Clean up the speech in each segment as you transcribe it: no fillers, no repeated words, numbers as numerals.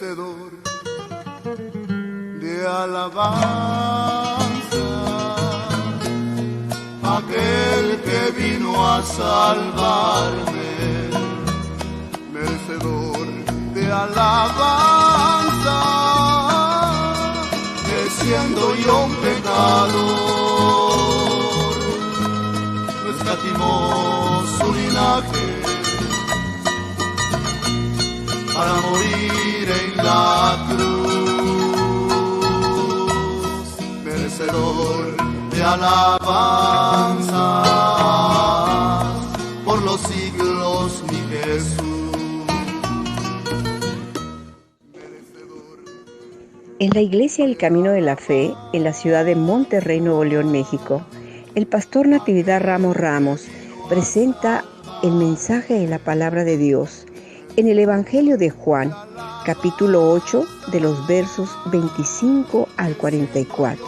merecedor de alabanza, aquel que vino a salvarme, merecedor de alabanza, que siendo yo un pecador, no escatimó su linaje para morir en la cruz, merecedor de alabanza por los siglos, mi Jesús. En la Iglesia El Camino de la Fe, en la ciudad de Monterrey, Nuevo León, México, el pastor Natividad Ramos presenta el mensaje de la palabra de Dios en el Evangelio de Juan, capítulo 8, de los versos 25 al 44.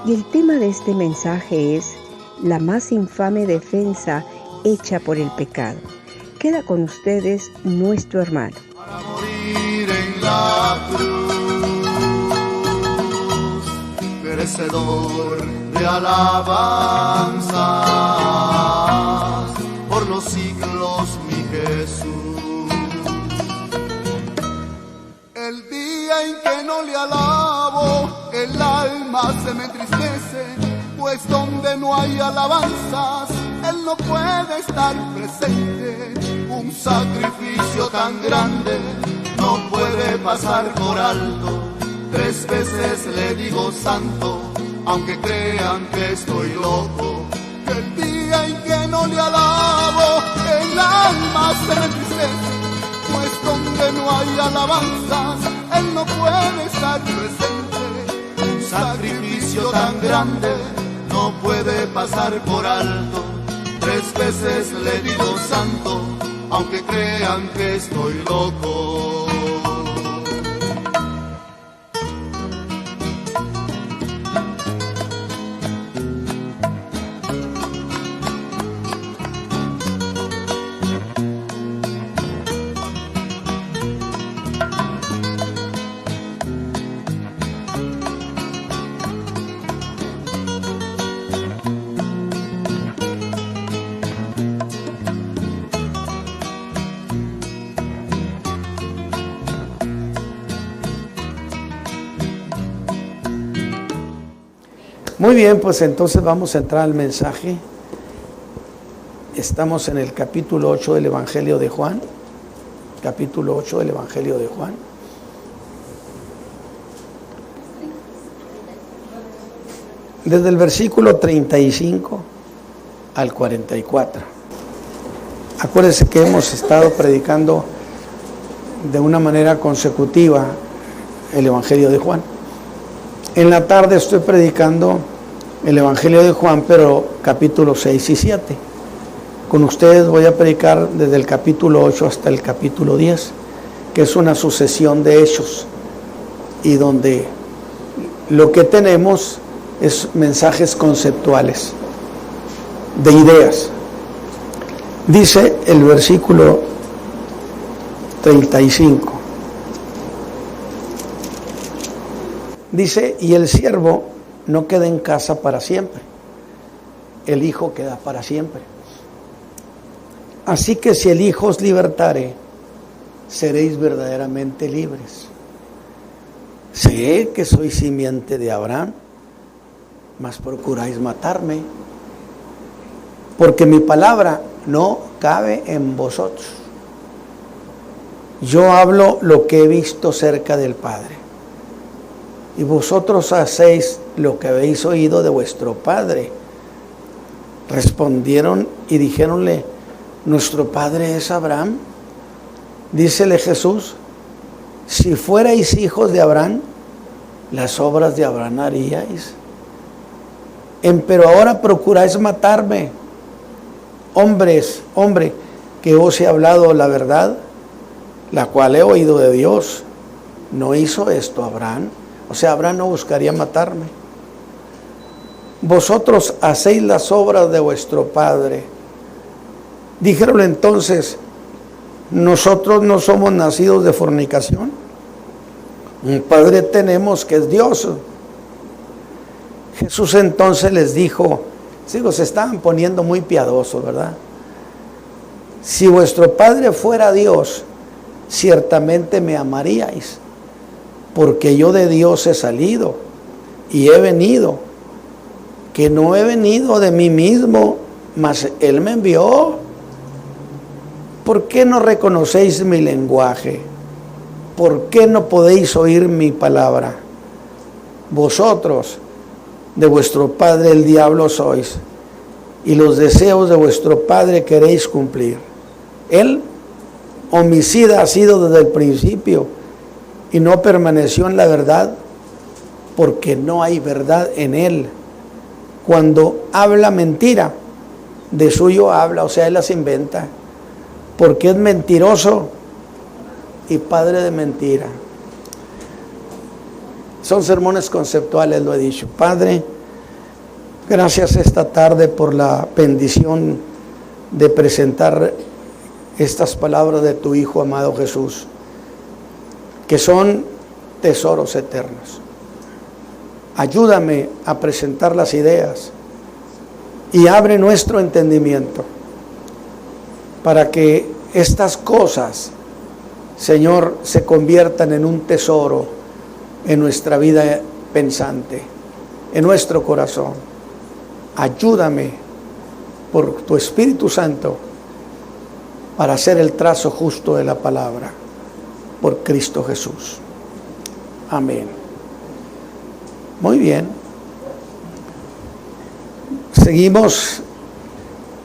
Y el tema de este mensaje es la más infame defensa hecha por el pecado. Queda con ustedes nuestro hermano. Para morir en la cruz, merecedor de alabanza por los siglos, mi Jesús. El día en que no le alabo, el alma se me entristece, pues donde no hay alabanzas, Él no puede estar presente. Un sacrificio tan grande no puede pasar por alto. 3 veces le digo santo, aunque crean que estoy loco. El día en que no le alabo, el alma se me entristece, pues donde no hay alabanzas, Él no puede estar presente. Un sacrificio tan grande no puede pasar por alto. 3 veces le digo santo, aunque crean que estoy loco. Muy bien, pues entonces vamos a entrar al mensaje. Estamos en el capítulo 8 del Evangelio de Juan. Capítulo 8 del Evangelio de Juan. Desde el versículo 35 al 44. Acuérdense que hemos estado predicando de una manera consecutiva el Evangelio de Juan. En la tarde estoy predicando el Evangelio de Juan, pero capítulos 6 y 7. Con ustedes voy a predicar desde el capítulo 8 hasta el capítulo 10, que es una sucesión de hechos, y donde lo que tenemos es mensajes conceptuales, de ideas. Dice el versículo 35. Dice, y el siervo no queda en casa para siempre, el Hijo queda para siempre. Así que si el Hijo os libertare, seréis verdaderamente libres. Sé que soy simiente de Abraham, mas procuráis matarme, porque mi palabra no cabe en vosotros. Yo hablo lo que he visto cerca del Padre, y vosotros hacéis lo que habéis oído de vuestro padre. Respondieron y dijéronle, ¿nuestro padre es Abraham? Dícele Jesús, si fuerais hijos de Abraham, las obras de Abraham haríais. Pero ahora procuráis matarme. Hombre, que os he hablado la verdad, la cual he oído de Dios. ¿No hizo esto Abraham? O sea, Abraham no buscaría matarme. Vosotros hacéis las obras de vuestro padre. Dijeron entonces, ¿nosotros no somos nacidos de fornicación? Un Padre tenemos que es Dios. Jesús entonces les dijo, se estaban poniendo muy piadosos, ¿verdad? Si vuestro Padre fuera Dios, ciertamente me amaríais, porque yo de Dios he salido y he venido, que no he venido de mí mismo, mas Él me envió. ¿Por qué no reconocéis mi lenguaje? ¿Por qué no podéis oír mi palabra? Vosotros de vuestro padre el diablo sois, y los deseos de vuestro padre queréis cumplir. Él, homicida ha sido desde el principio, y no permaneció en la verdad, porque no hay verdad en él. Cuando habla mentira, de suyo habla, o sea, él las inventa, porque es mentiroso y padre de mentira. Son sermones conceptuales, lo he dicho. Padre, gracias esta tarde por la bendición de presentar estas palabras de tu Hijo amado Jesús, que son tesoros eternos. Ayúdame a presentar las ideas y abre nuestro entendimiento para que estas cosas, Señor, se conviertan en un tesoro en nuestra vida pensante, en nuestro corazón. Ayúdame por tu Espíritu Santo para hacer el trazo justo de la palabra, por Cristo Jesús. Amén. Muy bien. Seguimos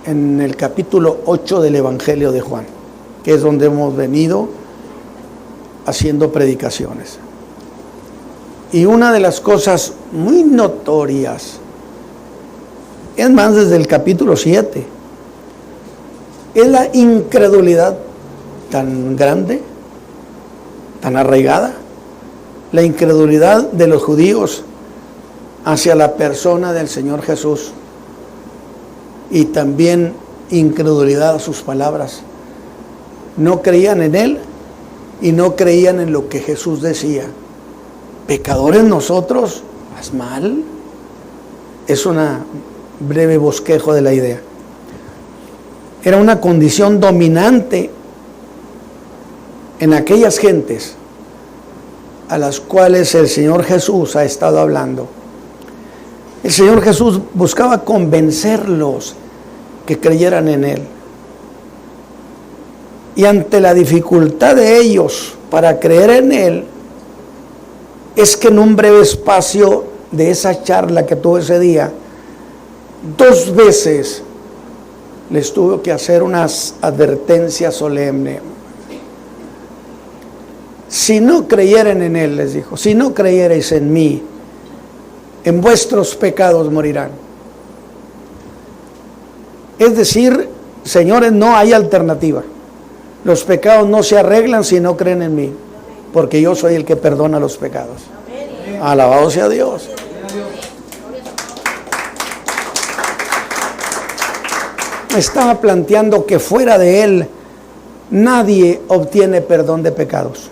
en el capítulo 8 del Evangelio de Juan, que es donde hemos venido haciendo predicaciones. Y una de las cosas muy notorias, es más, desde el capítulo 7, es la incredulidad tan grande, tan arraigada, la incredulidad de los judíos hacia la persona del Señor Jesús, y también incredulidad a sus palabras. No creían en Él y no creían en lo que Jesús decía. ¿Pecadores nosotros? ¿Es mal? Es una breve bosquejo de la idea. Era una condición dominante en aquellas gentes a las cuales el Señor Jesús ha estado hablando. El Señor Jesús buscaba convencerlos que creyeran en Él. Y ante la dificultad de ellos para creer en Él, es que en un breve espacio de esa charla que tuvo ese día, 2 veces les tuvo que hacer unas advertencias solemnes. Si no creyeran en Él, les dijo, si no creyerais en mí, en vuestros pecados morirán. Es decir, señores, no hay alternativa. Los pecados no se arreglan si no creen en mí, porque yo soy el que perdona los pecados. Alabado sea Dios. Estaba planteando que fuera de Él nadie obtiene perdón de pecados,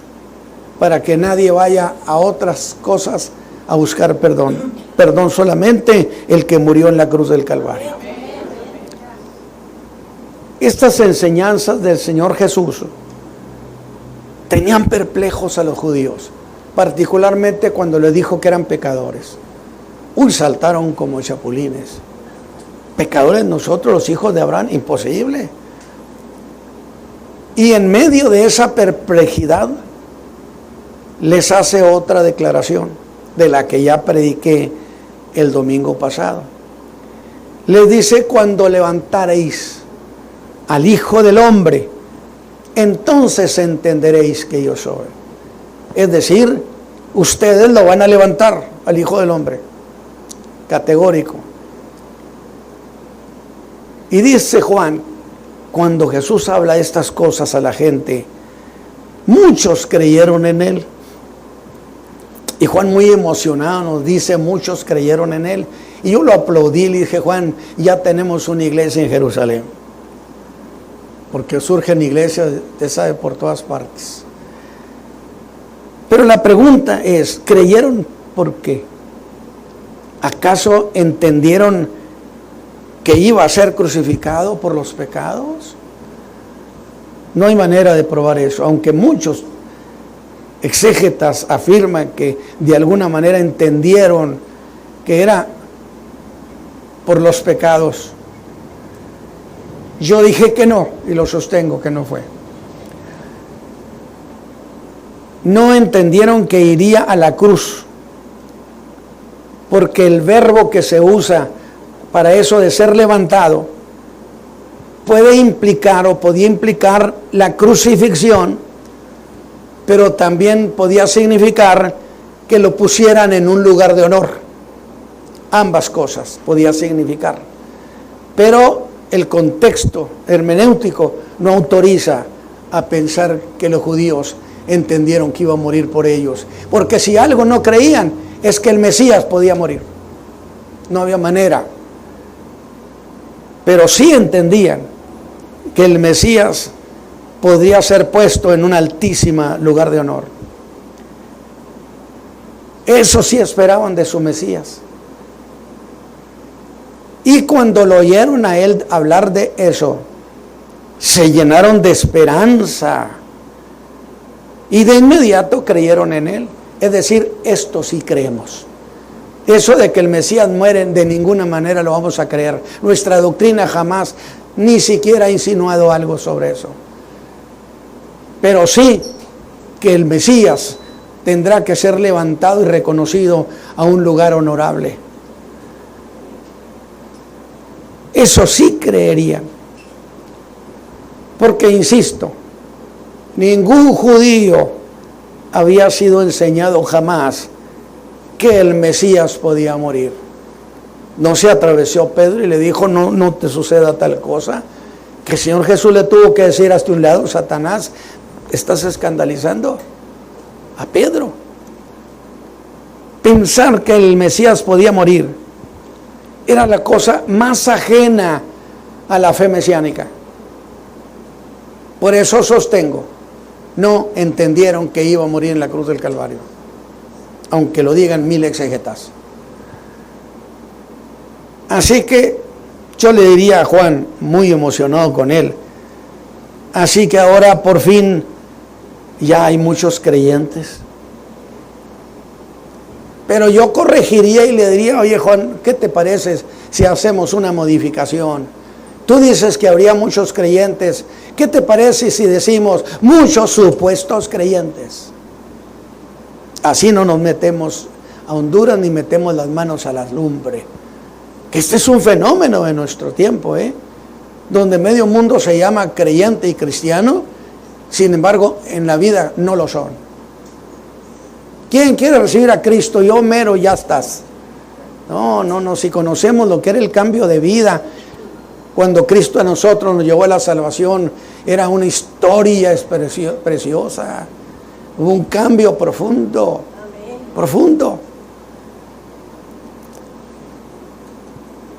para que nadie vaya a otras cosas a buscar perdón. Perdón solamente el que murió en la cruz del Calvario. Estas enseñanzas del Señor Jesús tenían perplejos a los judíos, particularmente cuando les dijo que eran pecadores. Saltaron como chapulines. Pecadores nosotros, los hijos de Abraham, imposible. Y en medio de esa perplejidad les hace otra declaración, de la que ya prediqué el domingo pasado. Les dice: cuando levantaréis al Hijo del Hombre, entonces entenderéis que yo soy. Es decir, ustedes lo van a levantar al Hijo del Hombre. Categórico. Y dice Juan, cuando Jesús habla estas cosas a la gente, muchos creyeron en Él. Y Juan, muy emocionado, nos dice: muchos creyeron en Él. Y yo lo aplaudí y le dije: Juan, ya tenemos una iglesia en Jerusalén. Porque surgen iglesias, usted sabe, por todas partes. Pero la pregunta es, ¿creyeron por qué? ¿Acaso entendieron que iba a ser crucificado por los pecados? No hay manera de probar eso, aunque muchos exégetas afirman que de alguna manera entendieron que era por los pecados. Yo dije que no, y lo sostengo que no fue. No entendieron que iría a la cruz, porque el verbo que se usa para eso de ser levantado puede implicar o podía implicar la crucifixión, pero también podía significar que lo pusieran en un lugar de honor. Ambas cosas podía significar. Pero el contexto hermenéutico no autoriza a pensar que los judíos entendieron que iba a morir por ellos. Porque si algo no creían es que el Mesías podía morir. No había manera. Pero sí entendían que el Mesías podría ser puesto en un altísimo lugar de honor. Eso sí esperaban de su Mesías. Y cuando lo oyeron a él hablar de eso, se llenaron de esperanza y de inmediato creyeron en él. Es decir, esto sí creemos. Eso de que el Mesías muere, de ninguna manera lo vamos a creer. Nuestra doctrina jamás ni siquiera ha insinuado algo sobre eso. Pero sí que el Mesías tendrá que ser levantado y reconocido a un lugar honorable. Eso sí creerían. Porque, insisto, ningún judío había sido enseñado jamás que el Mesías podía morir. No se atravesó Pedro y le dijo, no te suceda tal cosa. Que el Señor Jesús le tuvo que decir hasta un lado, Satanás, estás escandalizando a Pedro. Pensar que el Mesías podía morir era la cosa más ajena a la fe mesiánica. Por eso sostengo, no entendieron que iba a morir en la cruz del Calvario, aunque lo digan 1000 exégetas. Así que yo le diría a Juan, muy emocionado con él, así que ahora por fin ya hay muchos creyentes. Pero yo corregiría y le diría, oye Juan, ¿qué te parece si hacemos una modificación? Tú dices que habría muchos creyentes. ¿Qué te parece si decimos muchos supuestos creyentes? Así no nos metemos a Honduras ni metemos las manos a la lumbre. Que este es un fenómeno de nuestro tiempo, donde medio mundo se llama creyente y cristiano, sin embargo en la vida no lo son. ¿Quién quiere recibir a Cristo? Yo mero, ya estás. No, si conocemos lo que era el cambio de vida, cuando Cristo a nosotros nos llevó a la salvación, era una historia preciosa. Hubo un cambio profundo. Amén. Profundo.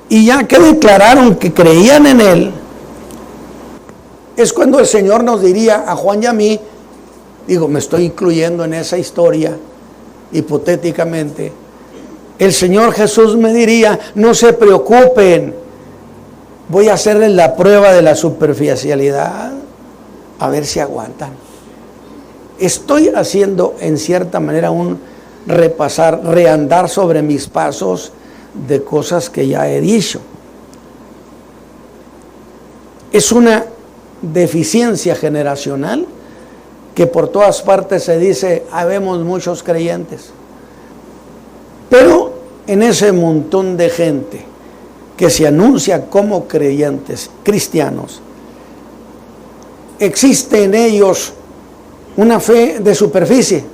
Y ya que declararon que creían en Él, es cuando el Señor nos diría a Juan y a mí, digo, me estoy incluyendo en esa historia, hipotéticamente, el Señor Jesús me diría, no se preocupen, voy a hacerles la prueba de la superficialidad, a ver si aguantan. Estoy haciendo en cierta manera un repasar, reandar sobre mis pasos de cosas que ya he dicho. Es una deficiencia generacional que por todas partes se dice, habemos muchos creyentes. Pero en ese montón de gente que se anuncia como creyentes, cristianos, existe en ellos una fe de superficie,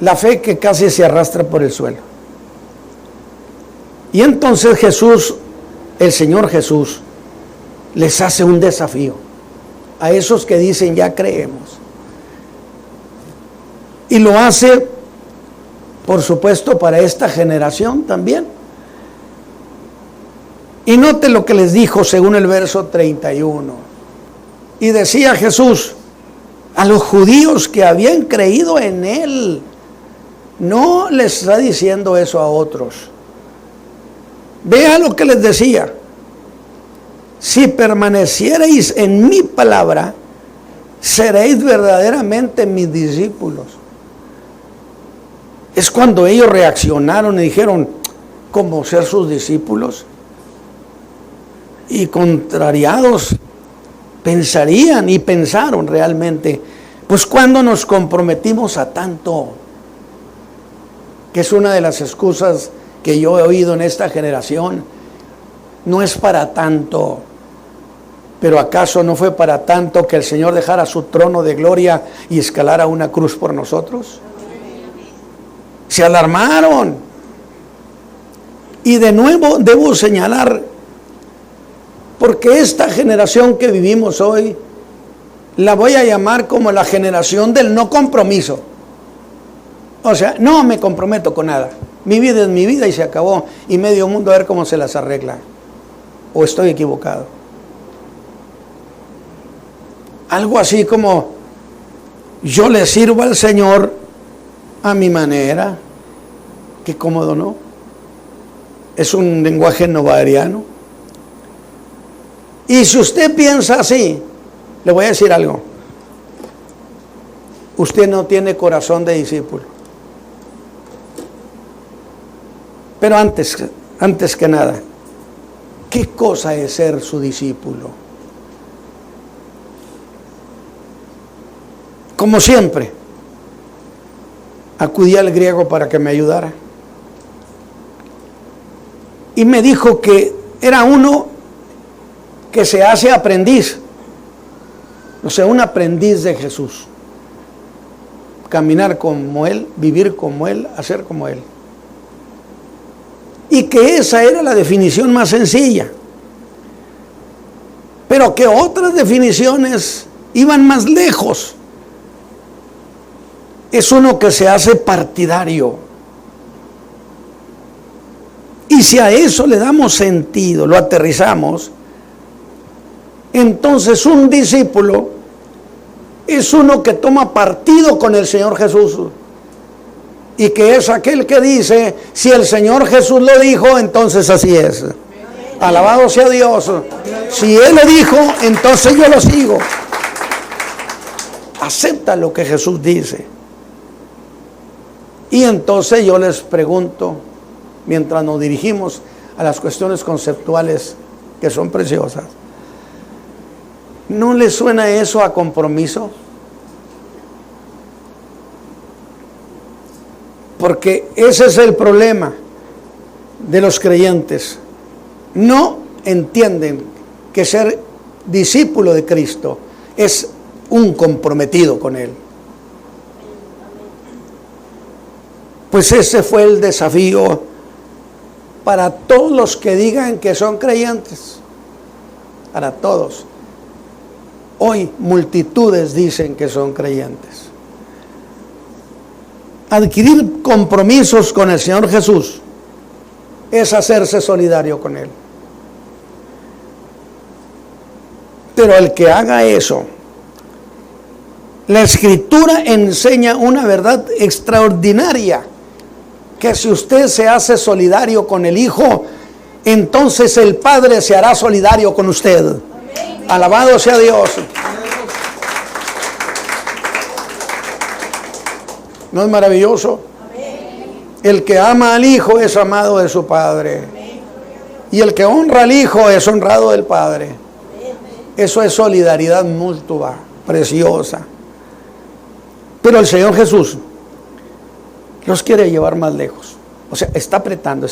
la fe que casi se arrastra por el suelo. Y entonces Jesús, el Señor Jesús, les hace un desafío a esos que dicen ya creemos. Y lo hace, por supuesto, para esta generación también. Y note lo que les dijo según el verso 31. Y decía Jesús, a los judíos que habían creído en Él. No les está diciendo eso a otros. Vea lo que les decía. Si permaneciereis en mi palabra, seréis verdaderamente mis discípulos. Es cuando ellos reaccionaron y dijeron, ¿cómo ser sus discípulos? Y contrariados, pensarían y pensaron realmente, pues cuando nos comprometimos a tanto, que es una de las excusas que yo he oído en esta generación, no es para tanto. Pero ¿acaso no fue para tanto que el Señor dejara su trono de gloria y escalara una cruz por nosotros? Se alarmaron. Y de nuevo debo señalar, porque esta generación que vivimos hoy, la voy a llamar como la generación del no compromiso. O sea, no me comprometo con nada. Mi vida es mi vida y se acabó. Y medio mundo a ver cómo se las arregla. ¿O estoy equivocado? Algo así como, yo le sirvo al Señor a mi manera. Qué cómodo, ¿no? Es un lenguaje novariano. Y si usted piensa así, le voy a decir algo. Usted no tiene corazón de discípulo. Pero antes que nada, ¿qué cosa es ser su discípulo? Como siempre, acudí al griego para que me ayudara. Y me dijo que era uno que se hace aprendiz. O sea, un aprendiz de Jesús. Caminar como Él, vivir como Él, hacer como Él. Y que esa era la definición más sencilla. Pero que otras definiciones iban más lejos. Es uno que se hace partidario. Y si a eso le damos sentido, lo aterrizamos, entonces un discípulo es uno que toma partido con el Señor Jesús. Y que es aquel que dice, si el Señor Jesús lo dijo, entonces así es. Alabado sea Dios. Si Él lo dijo, entonces yo lo sigo. Acepta lo que Jesús dice. Y entonces yo les pregunto, mientras nos dirigimos a las cuestiones conceptuales que son preciosas, ¿no les suena eso a compromiso? Porque ese es el problema de los creyentes. No entienden que ser discípulo de Cristo es un comprometido con Él. Pues ese fue el desafío para todos los que digan que son creyentes. Para todos. Hoy multitudes dicen que son creyentes. Adquirir compromisos con el Señor Jesús es hacerse solidario con Él. Pero el que haga eso, la Escritura enseña una verdad extraordinaria, que si usted se hace solidario con el Hijo, entonces el Padre se hará solidario con usted. Amén. Alabado sea Dios. ¿No es maravilloso? Amén. El que ama al Hijo es amado de su Padre. Amén. Y el que honra al Hijo es honrado del Padre. Amén. Eso es solidaridad mutua, preciosa. Pero el Señor Jesús los quiere llevar más lejos. O sea, está apretando.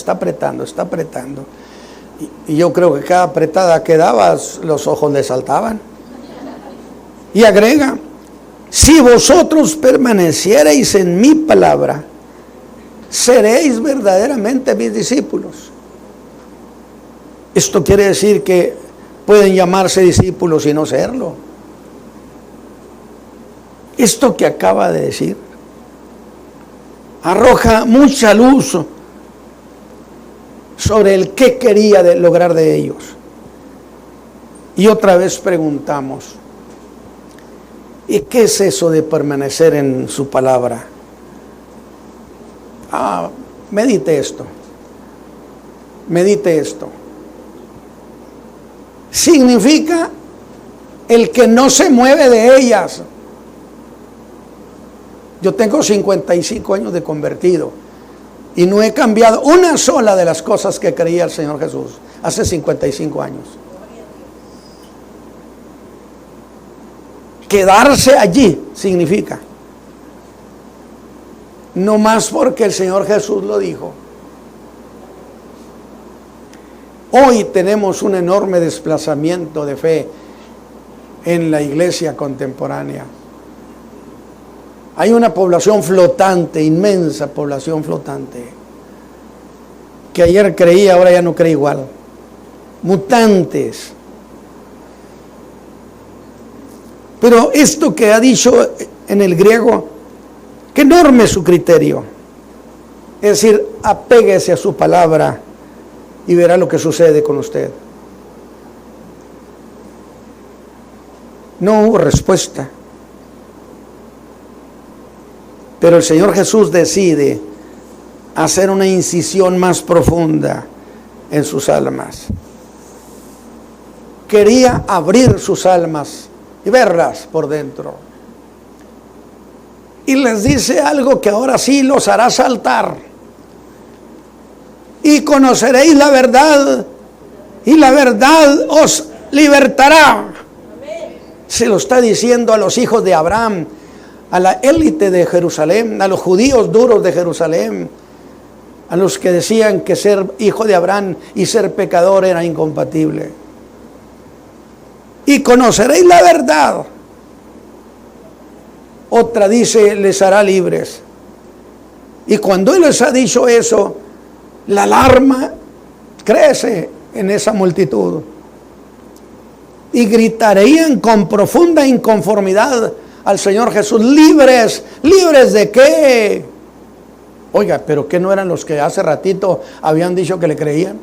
Y yo creo que cada apretada que daba, los ojos le saltaban. Y agrega, si vosotros permaneciereis en mi palabra, seréis verdaderamente mis discípulos. Esto quiere decir que pueden llamarse discípulos y no serlo. Esto que acaba de decir arroja mucha luz sobre el qué quería lograr de ellos. Y otra vez preguntamos, ¿Y qué es eso de permanecer en su palabra? Medite esto. Medite esto. Significa el que no se mueve de ellas. Yo tengo 55 años de convertido y no he cambiado una sola de las cosas que creía el Señor Jesús hace 55 años. Quedarse allí significa, no más porque el Señor Jesús lo dijo. Hoy tenemos un enorme desplazamiento de fe en la iglesia contemporánea. Hay una población flotante, inmensa población flotante, que ayer creía, ahora ya no cree igual. Mutantes. Pero esto que ha dicho en el griego, qué enorme es su criterio. Es decir, apéguese a su palabra y verá lo que sucede con usted. No hubo respuesta. Pero el Señor Jesús decide hacer una incisión más profunda en sus almas. Quería abrir sus almas y verlas por dentro. Y les dice algo que ahora sí los hará saltar. Y conoceréis la verdad, y la verdad os libertará. Se lo está diciendo a los hijos de Abraham, a la élite de Jerusalén, a los judíos duros de Jerusalén, a los que decían que ser hijo de Abraham y ser pecador era incompatible. Y conoceréis la verdad. Otra dice, les hará libres. Y cuando Él les ha dicho eso, la alarma crece en esa multitud. Y gritarían con profunda inconformidad al Señor Jesús, libres, ¿libres de qué? Oiga, pero ¿qué no eran los que hace ratito habían dicho que le creían?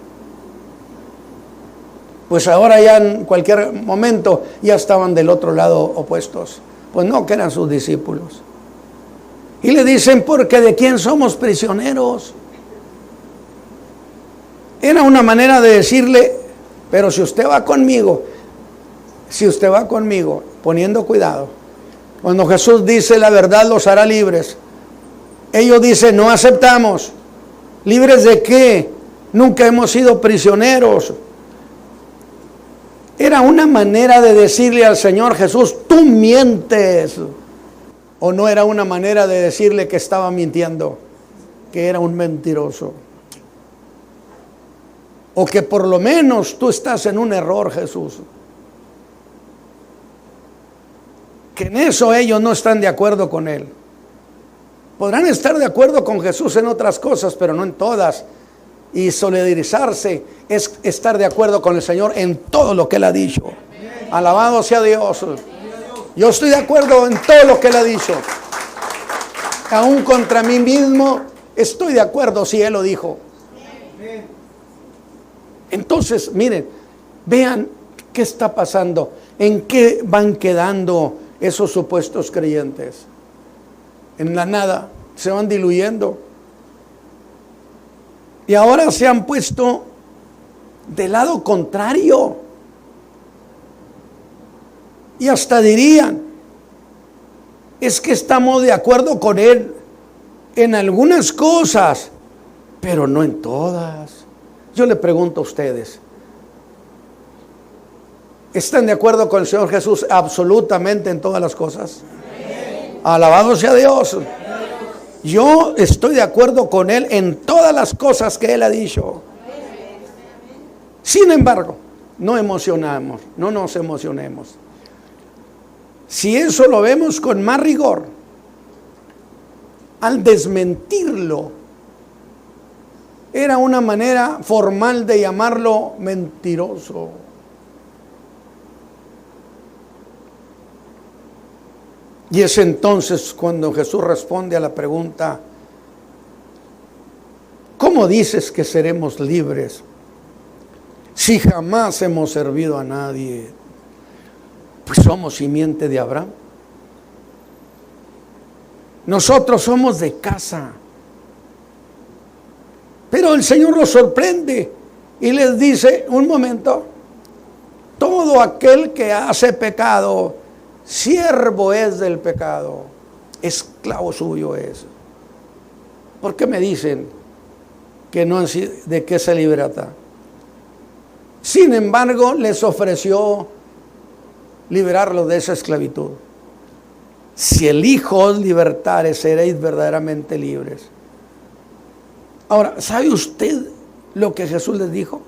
Pues ahora ya en cualquier momento ya estaban del otro lado opuestos. Pues no, que eran sus discípulos. Y le dicen, porque ¿de quién somos prisioneros? Era una manera de decirle, pero si usted va conmigo, poniendo cuidado. Cuando Jesús dice la verdad los hará libres, ellos dicen, no aceptamos. ¿Libres de qué? Nunca hemos sido prisioneros. Era una manera de decirle al Señor Jesús, tú mientes. ¿O no era una manera de decirle que estaba mintiendo, que era un mentiroso? O que por lo menos tú estás en un error, Jesús. Que en eso ellos no están de acuerdo con Él. Podrán estar de acuerdo con Jesús en otras cosas, pero no en todas. Y solidarizarse es estar de acuerdo con el Señor en todo lo que Él ha dicho. Alabado sea Dios. Yo estoy de acuerdo en todo lo que Él ha dicho. Aún contra mí mismo estoy de acuerdo si Él lo dijo. Entonces, miren, vean qué está pasando, en qué van quedando esos supuestos creyentes. En la nada, se van diluyendo. Y ahora se han puesto del lado contrario. Y hasta dirían, es que estamos de acuerdo con Él en algunas cosas, pero no en todas. Yo le pregunto a ustedes, ¿están de acuerdo con el Señor Jesús absolutamente en todas las cosas? Amén. Alabado sea Dios. Yo estoy de acuerdo con Él en todas las cosas que Él ha dicho. Sin embargo, no nos emocionemos. Si eso lo vemos con más rigor, al desmentirlo, era una manera formal de llamarlo mentiroso. Y es entonces cuando Jesús responde a la pregunta, ¿cómo dices que seremos libres si jamás hemos servido a nadie? Pues somos simiente de Abraham Nosotros somos de casa. Pero el Señor los sorprende y les dice, un momento, todo aquel que hace pecado, siervo es del pecado, esclavo suyo es. ¿Por qué me dicen que no de qué se liberta? Sin embargo, les ofreció liberarlos de esa esclavitud. Si el Hijo os libertare, seréis verdaderamente libres. Ahora, ¿sabe usted lo que Jesús les dijo?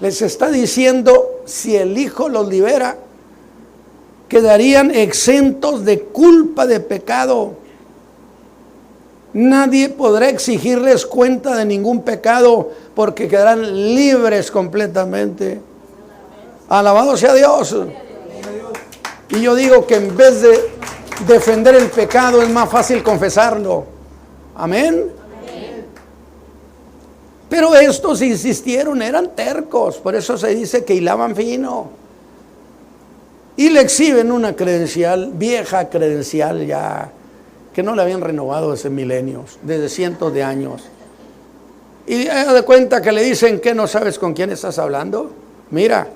Les está diciendo, si el Hijo los libera, quedarían exentos de culpa de pecado. Nadie podrá exigirles cuenta de ningún pecado porque quedarán libres completamente. Alabado sea Dios. Y yo digo que en vez de defender el pecado es más fácil confesarlo. Amén. Pero estos insistieron, eran tercos, por eso se dice que hilaban fino. Y le exhiben una credencial, vieja credencial ya, que no le habían renovado desde milenios, desde cientos de años. Y de cuenta que le dicen que no sabes con quién estás hablando. Mira,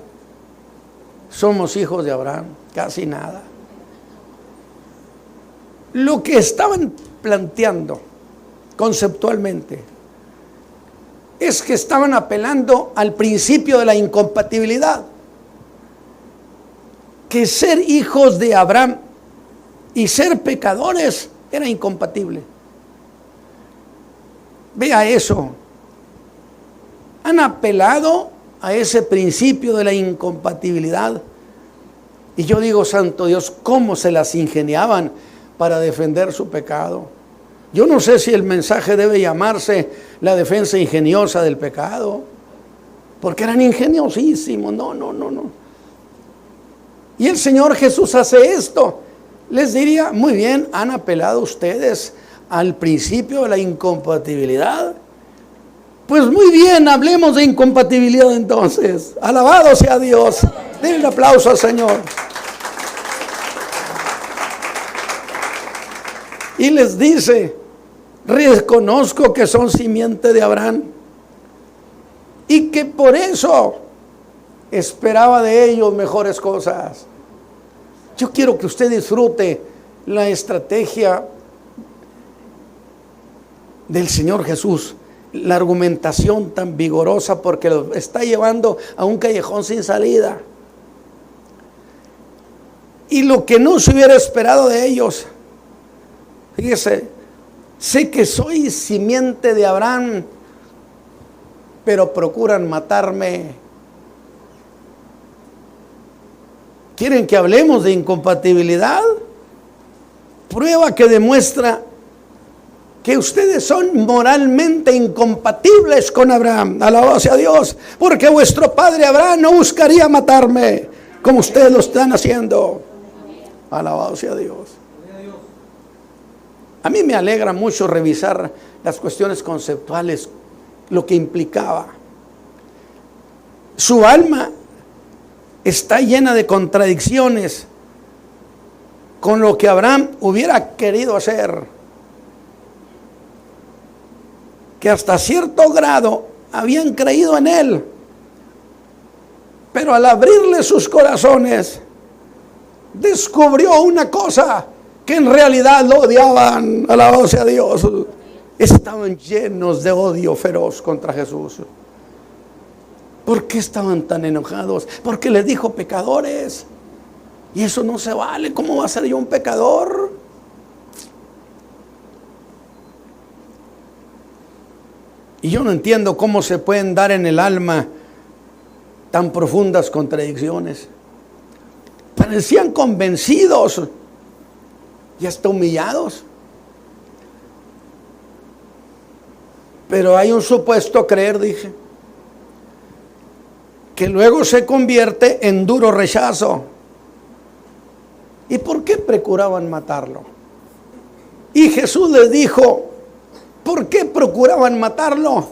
somos hijos de Abraham, casi nada. Lo que estaban planteando conceptualmente es que estaban apelando al principio de la incompatibilidad, que ser hijos de Abraham y ser pecadores era incompatible. Vea eso. Han apelado a ese principio de la incompatibilidad. Y yo digo, santo Dios, ¿cómo se las ingeniaban para defender su pecado? Yo no sé si el mensaje debe llamarse la defensa ingeniosa del pecado, porque eran ingeniosísimos. No. Y el Señor Jesús hace esto. Les diría, muy bien, han apelado ustedes al principio de la incompatibilidad. Pues muy bien, hablemos de incompatibilidad entonces. Alabado sea Dios. Denle un aplauso al Señor. Y les dice, reconozco que son simiente de Abraham y que por eso esperaba de ellos mejores cosas. Yo quiero que usted disfrute la estrategia del Señor Jesús, la argumentación tan vigorosa, porque lo está llevando a un callejón sin salida. Y lo que no se hubiera esperado de ellos, fíjese, sé que soy simiente de Abraham, pero procuran matarme. ¿Quieren que hablemos de incompatibilidad? Prueba que demuestra que ustedes son moralmente incompatibles con Abraham. Alabado sea Dios, porque vuestro padre Abraham no buscaría matarme como ustedes lo están haciendo. Alabado sea Dios. A mí me alegra mucho revisar las cuestiones conceptuales, lo que implicaba. Su alma está llena de contradicciones con lo que Abraham hubiera querido hacer, que hasta cierto grado habían creído en él, pero al abrirle sus corazones descubrió una cosa, que en realidad lo odiaban. Alabado sea Dios. Estaban llenos de odio feroz contra Jesús. ¿Por qué estaban tan enojados? Porque les dijo pecadores. Y eso no se vale. ¿Cómo va a ser yo un pecador? Y yo no entiendo cómo se pueden dar en el alma tan profundas contradicciones. Parecían convencidos y hasta humillados. Pero hay un supuesto creer, dije, que luego se convierte en duro rechazo. ¿Y por qué procuraban matarlo? Y Jesús les dijo, ¿por qué procuraban matarlo?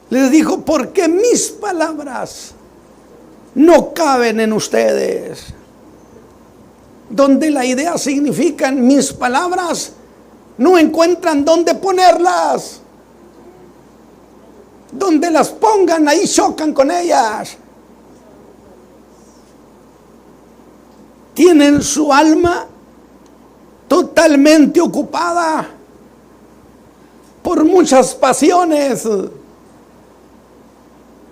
Les dijo, porque mis palabras no caben en ustedes. donde la idea significa mis palabras no encuentran dónde ponerlas. Donde las pongan, ahí chocan con ellas. Tienen su alma totalmente ocupada por muchas pasiones.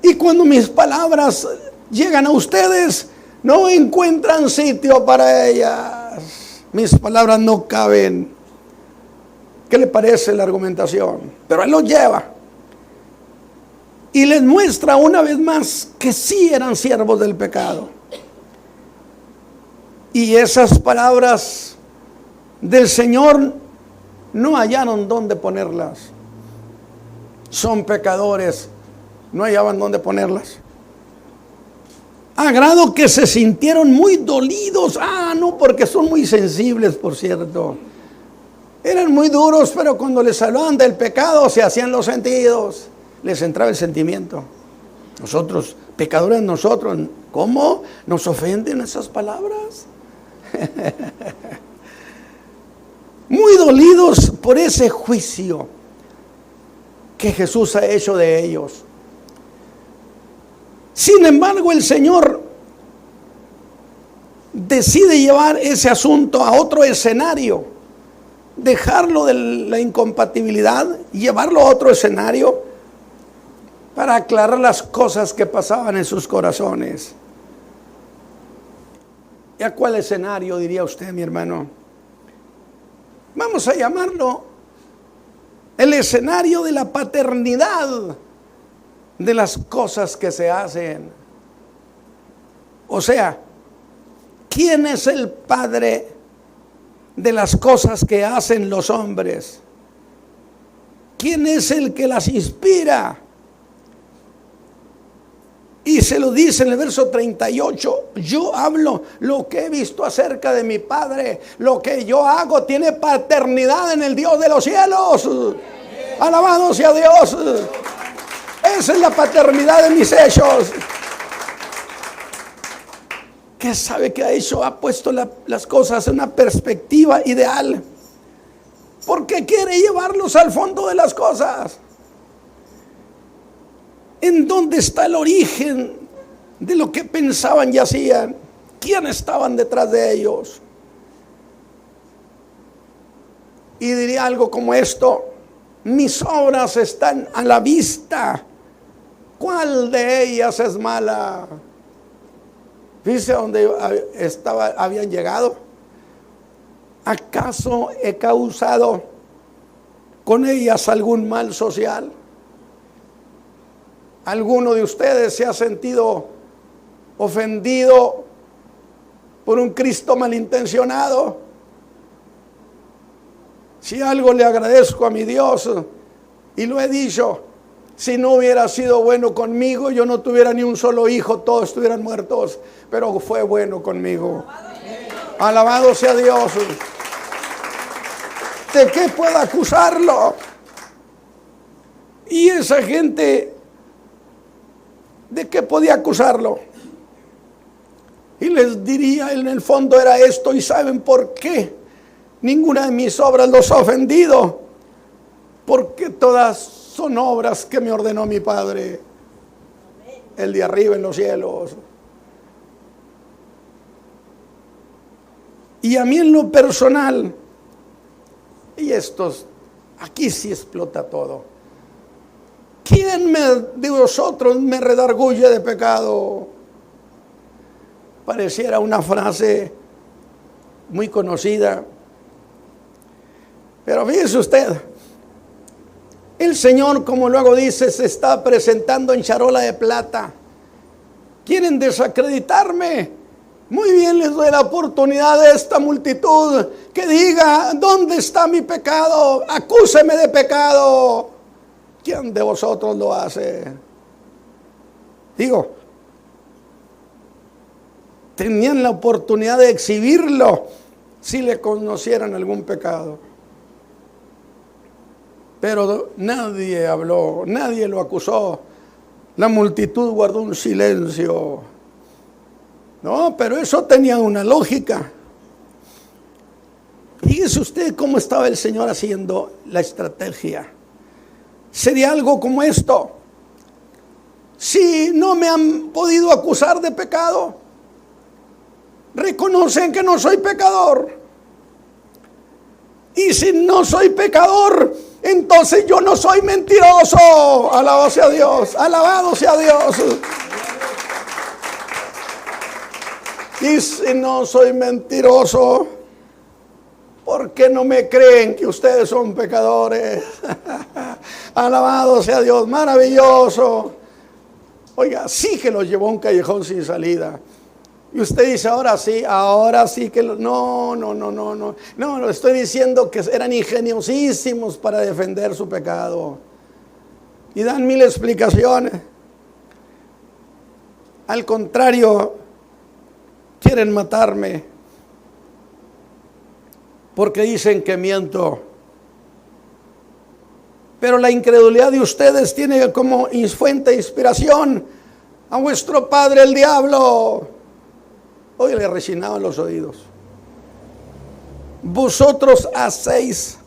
Y cuando mis palabras llegan a ustedes, no encuentran sitio para ellas. Mis palabras no caben. ¿Qué le parece la argumentación? Pero él los lleva y les muestra una vez más que sí eran siervos del pecado. Y esas palabras del Señor no hallaron dónde ponerlas. Son pecadores, no hallaban dónde ponerlas. A grado que se sintieron muy dolidos. No, porque son muy sensibles, por cierto. Eran muy duros, pero cuando les hablaban del pecado se hacían los sentidos. Les entraba el sentimiento. Nosotros, pecadores nosotros, ¿cómo nos ofenden esas palabras? Muy dolidos por ese juicio que Jesús ha hecho de ellos. Sin embargo, el Señor decide llevar ese asunto a otro escenario, dejarlo de la incompatibilidad, llevarlo a otro escenario para aclarar las cosas que pasaban en sus corazones. ¿Y a cuál escenario diría usted, mi hermano? Vamos a llamarlo el escenario de la paternidad de las cosas que se hacen. O sea, ¿quién es el padre de las cosas que hacen los hombres? ¿Quién es el que las inspira? Y se lo dice en el verso 38, yo hablo lo que he visto acerca de mi Padre, lo que yo hago tiene paternidad en el Dios de los cielos. Alabado sea Dios. Esa es la paternidad de mis hechos. ¿Qué sabe que ha hecho? Ha puesto las cosas en una perspectiva ideal, porque quiere llevarlos al fondo de las cosas. ¿En dónde está el origen de lo que pensaban y hacían? ¿Quiénes estaban detrás de ellos? Y diría algo como esto: mis obras están a la vista. ¿Cuál de ellas es mala? ¿Dice dónde habían llegado? ¿Acaso he causado con ellas algún mal social? ¿Alguno de ustedes se ha sentido ofendido por un Cristo malintencionado? Si algo le agradezco a mi Dios, y lo he dicho, si no hubiera sido bueno conmigo, yo no tuviera ni un solo hijo, todos estuvieran muertos, pero fue bueno conmigo. Alabado sea Dios. ¿De qué puedo acusarlo? Y esa gente, ¿de qué podía acusarlo? Y les diría, en el fondo era esto, y ¿saben por qué? Ninguna de mis obras los ha ofendido, porque todas son obras que me ordenó mi Padre, el de arriba en los cielos. Y a mí en lo personal, y aquí sí explota todo. ¿Quién de vosotros me redarguye de pecado? Pareciera una frase muy conocida, pero fíjese usted, el Señor, como luego dice, se está presentando en charola de plata. ¿Quieren desacreditarme? Muy bien, les doy la oportunidad de esta multitud que diga, ¿dónde está mi pecado? Acúseme de pecado. ¿Quién de vosotros lo hace? Digo, tenían la oportunidad de exhibirlo si le conocieran algún pecado. Pero nadie habló, nadie lo acusó. La multitud guardó un silencio. No, pero eso tenía una lógica. Fíjese usted cómo estaba el Señor haciendo la estrategia. Sería algo como esto: si no me han podido acusar de pecado, reconocen que no soy pecador. Y si no soy pecador, entonces yo no soy mentiroso. Alabado sea Dios, alabado sea Dios. Y si no soy mentiroso, ¿por qué no me creen que ustedes son pecadores? Alabado sea Dios, maravilloso. Oiga, sí que los llevó a un callejón sin salida. Y usted dice, ahora sí que no, lo estoy diciendo que eran ingeniosísimos para defender su pecado. Y dan mil explicaciones. Al contrario, quieren matarme porque dicen que miento. Pero la incredulidad de ustedes tiene como fuente de inspiración a vuestro padre el diablo. Hoy le rechinaban los oídos. Vosotros hacéis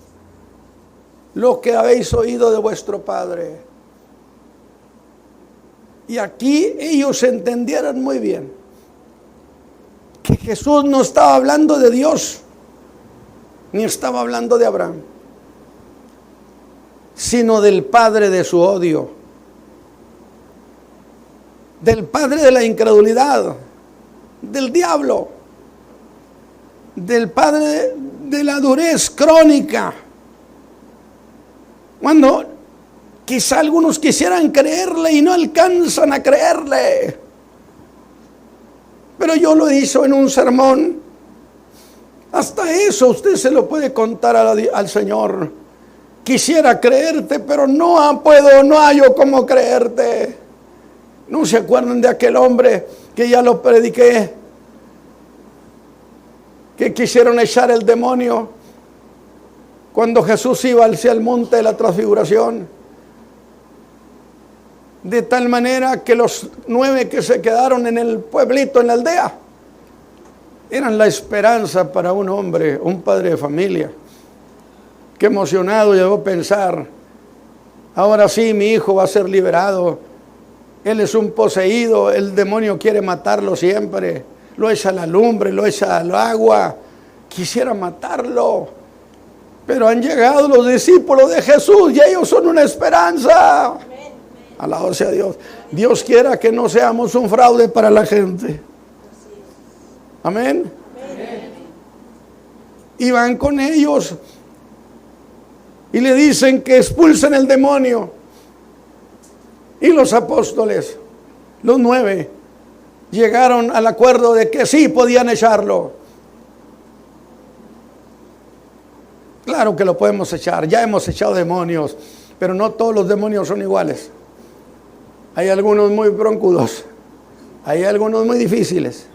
lo que habéis oído de vuestro padre. Y aquí ellos entendieron muy bien que Jesús no estaba hablando de Dios, ni estaba hablando de Abraham, sino del padre de su odio, del padre de la incredulidad, del diablo, del padre de la durez crónica. Cuando quizá algunos quisieran creerle y no alcanzan a creerle. Pero yo lo hice en un sermón. Hasta eso usted se lo puede contar al Señor. Quisiera creerte, pero no puedo, no hallo cómo creerte. ¿No se acuerdan de aquel hombre que ya lo prediqué? Que quisieron echar el demonio cuando Jesús iba hacia el monte de la transfiguración. De tal manera que los 9 que se quedaron en el pueblito, en la aldea, eran la esperanza para un hombre, un padre de familia. Qué emocionado llegó a pensar: ahora sí, mi hijo va a ser liberado. Él es un poseído, el demonio quiere matarlo siempre. Lo echa a la lumbre, lo echa al agua. Quisiera matarlo. Pero han llegado los discípulos de Jesús y ellos son una esperanza. Alabado sea Dios. Dios quiera que no seamos un fraude para la gente. Amén. Y van con ellos y le dicen que expulsen el demonio. Y los apóstoles, los 9, llegaron al acuerdo de que sí podían echarlo. Claro que lo podemos echar, ya hemos echado demonios, pero no todos los demonios son iguales. Hay algunos muy broncudos, hay algunos muy difíciles.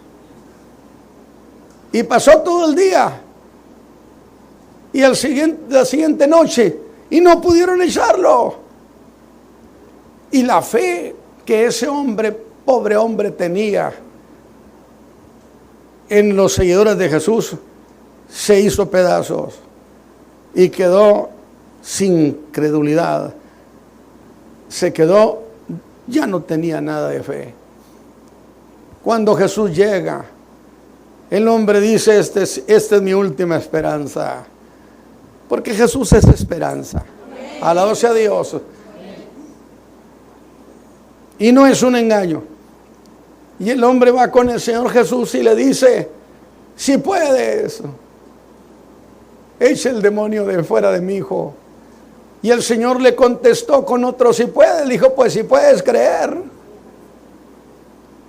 Y pasó todo el día y la siguiente noche y no pudieron echarlo. Y la fe que ese hombre, pobre hombre, tenía en los seguidores de Jesús se hizo pedazos y quedó sin credulidad. Se quedó, ya no tenía nada de fe. Cuando Jesús llega, el hombre dice: esta es mi última esperanza. Porque Jesús es esperanza. Alabado sea Dios. Y no es un engaño. Y el hombre va con el Señor Jesús y le dice: si puedes, echa el demonio de fuera de mi hijo. Y el Señor le contestó con otro: si puedes. Le dijo: pues si puedes creer.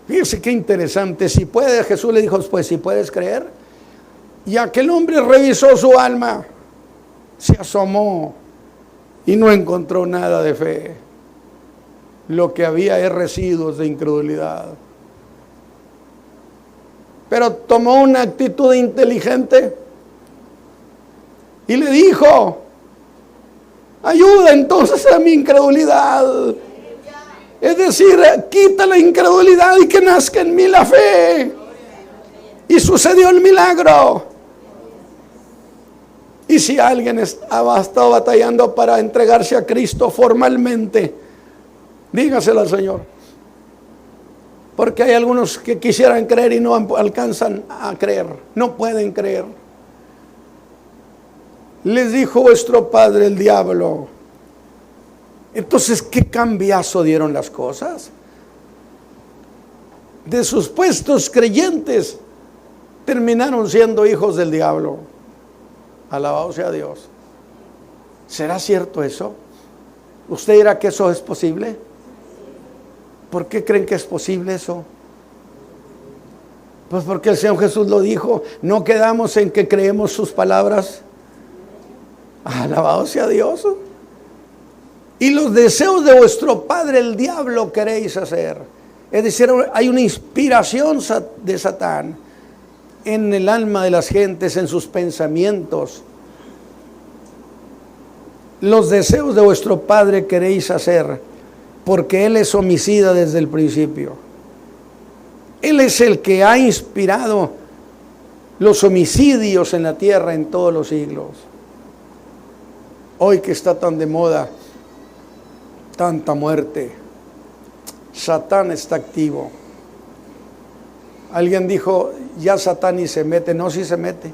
Fíjese qué interesante. Si puedes, Jesús le dijo: pues si puedes creer. Y aquel hombre revisó su alma, se asomó y no encontró nada de fe. Lo que había es residuos de incredulidad. Pero tomó una actitud inteligente y le dijo: ayuda entonces a mi incredulidad. Es decir, quita la incredulidad y que nazca en mí la fe. Y sucedió el milagro. Y si alguien ha estado batallando para entregarse a Cristo formalmente, dígaselo al Señor. Porque hay algunos que quisieran creer y no alcanzan a creer, no pueden creer. Les dijo vuestro padre el diablo. Entonces, ¿qué cambiazo dieron las cosas? De sus puestos creyentes terminaron siendo hijos del diablo. Alabado sea Dios. ¿Será cierto eso? ¿Usted dirá que eso es posible? ¿Por qué creen que es posible eso? Pues porque el Señor Jesús lo dijo. No quedamos en que creemos sus palabras. Alabado sea Dios. Y los deseos de vuestro padre el diablo queréis hacer. Es decir, hay una inspiración de Satán en el alma de las gentes, en sus pensamientos. Los deseos de vuestro padre queréis hacer, porque él es homicida desde el principio. Él es el que ha inspirado los homicidios en la tierra en todos los siglos. Hoy que está tan de moda tanta muerte, Satán está activo. Alguien dijo, ya Satán ni se mete. No, sí se mete.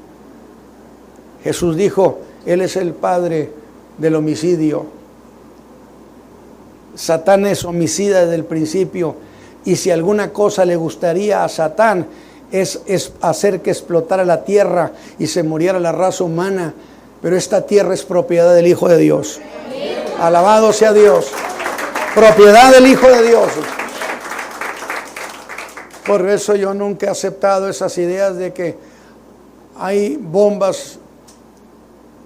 Jesús dijo, él es el padre del homicidio. Satán es homicida desde el principio, y si alguna cosa le gustaría a Satán es hacer que explotara la tierra y se muriera la raza humana, pero esta tierra es propiedad del Hijo de Dios. Alabado sea Dios. Propiedad del Hijo de Dios. Por eso yo nunca he aceptado esas ideas de que hay bombas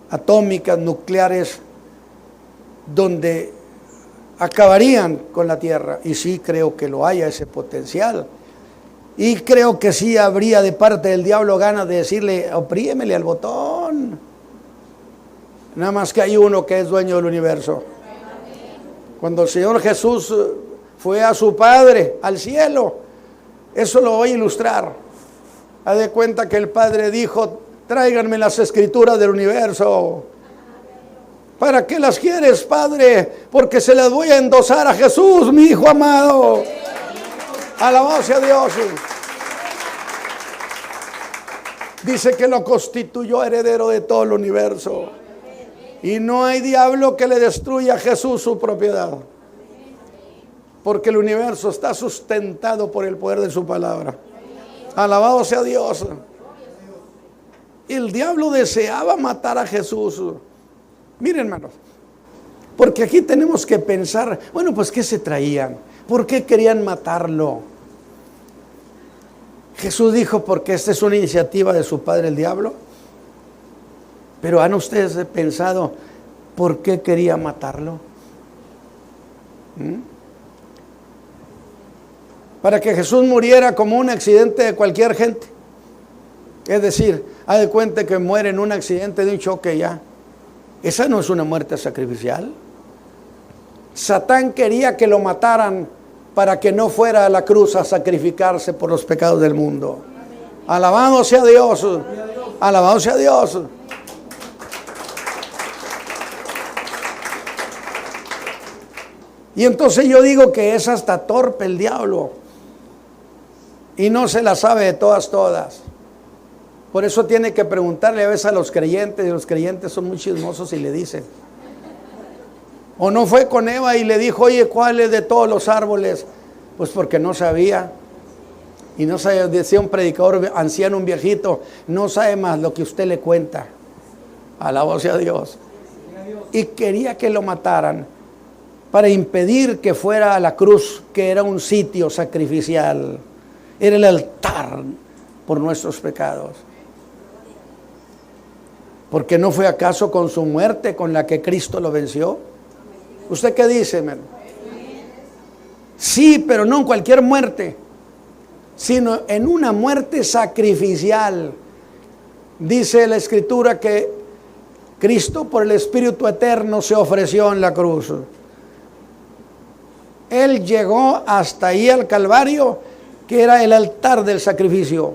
atómicas, nucleares, donde acabarían con la tierra. Y sí creo que lo haya ese potencial. Y creo que sí habría de parte del diablo ganas de decirle, oprímele al botón. Nada más que hay uno que es dueño del universo. Cuando el Señor Jesús fue a su Padre, al cielo, eso lo voy a ilustrar. Haz de cuenta que el Padre dijo, tráiganme las escrituras del universo. ¿Para qué las quieres, Padre? Porque se las voy a endosar a Jesús, mi Hijo amado. Alabado sea Dios. Dice que lo constituyó heredero de todo el universo. Y no hay diablo que le destruya a Jesús su propiedad. Porque el universo está sustentado por el poder de su palabra. Alabado sea Dios. El diablo deseaba matar a Jesús. Miren, hermanos, porque aquí tenemos que pensar, bueno, pues ¿qué se traían? ¿Por qué querían matarlo? Jesús dijo, porque esta es una iniciativa de su padre el diablo. Pero ¿han ustedes pensado por qué quería matarlo? Para que Jesús muriera como un accidente de cualquier gente. Es decir, haz de cuenta que muere en un accidente de un choque ya. Esa no es una muerte sacrificial. Satán quería que lo mataran para que no fuera a la cruz a sacrificarse por los pecados del mundo. Alabado sea Dios. Alabado sea Dios. Y entonces yo digo que es hasta torpe el diablo. Y no se la sabe de todas. Por eso tiene que preguntarle a veces a los creyentes, y los creyentes son muy chismosos y le dicen. O no fue con Eva y le dijo, oye, ¿cuál es de todos los árboles? Pues porque no sabía. Y no sabe, decía un predicador anciano, un viejito, no sabe más lo que usted le cuenta. Alabado sea Dios. Y quería que lo mataran para impedir que fuera a la cruz, que era un sitio sacrificial. Era el altar por nuestros pecados. Porque no fue acaso con su muerte con la que Cristo lo venció. ¿Usted qué dice, hermano? Sí, pero no en cualquier muerte, sino en una muerte sacrificial. Dice la Escritura que Cristo por el Espíritu Eterno se ofreció en la cruz. Él llegó hasta ahí al Calvario, que era el altar del sacrificio.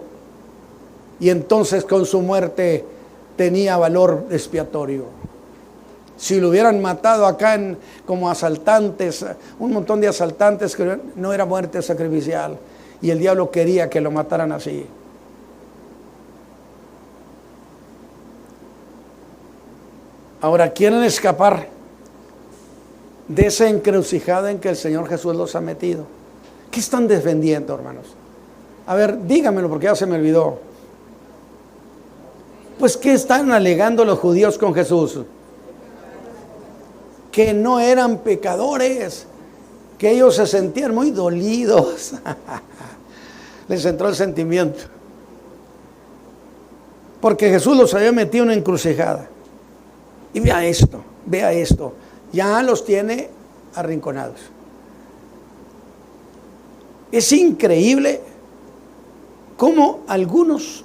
Y entonces con su muerte tenía valor expiatorio. Si lo hubieran matado acá como asaltantes, un montón de asaltantes, que no era muerte sacrificial, y el diablo quería que lo mataran así. Ahora quieren escapar de esa encrucijada en que el Señor Jesús los ha metido. ¿Qué están defendiendo, hermanos? A ver, dígamelo porque ya se me olvidó. Pues, ¿qué están alegando los judíos con Jesús? Que no eran pecadores, que ellos se sentían muy dolidos. Les entró el sentimiento. Porque Jesús los había metido en una encrucijada. Y vea esto, ya los tiene arrinconados. Es increíble cómo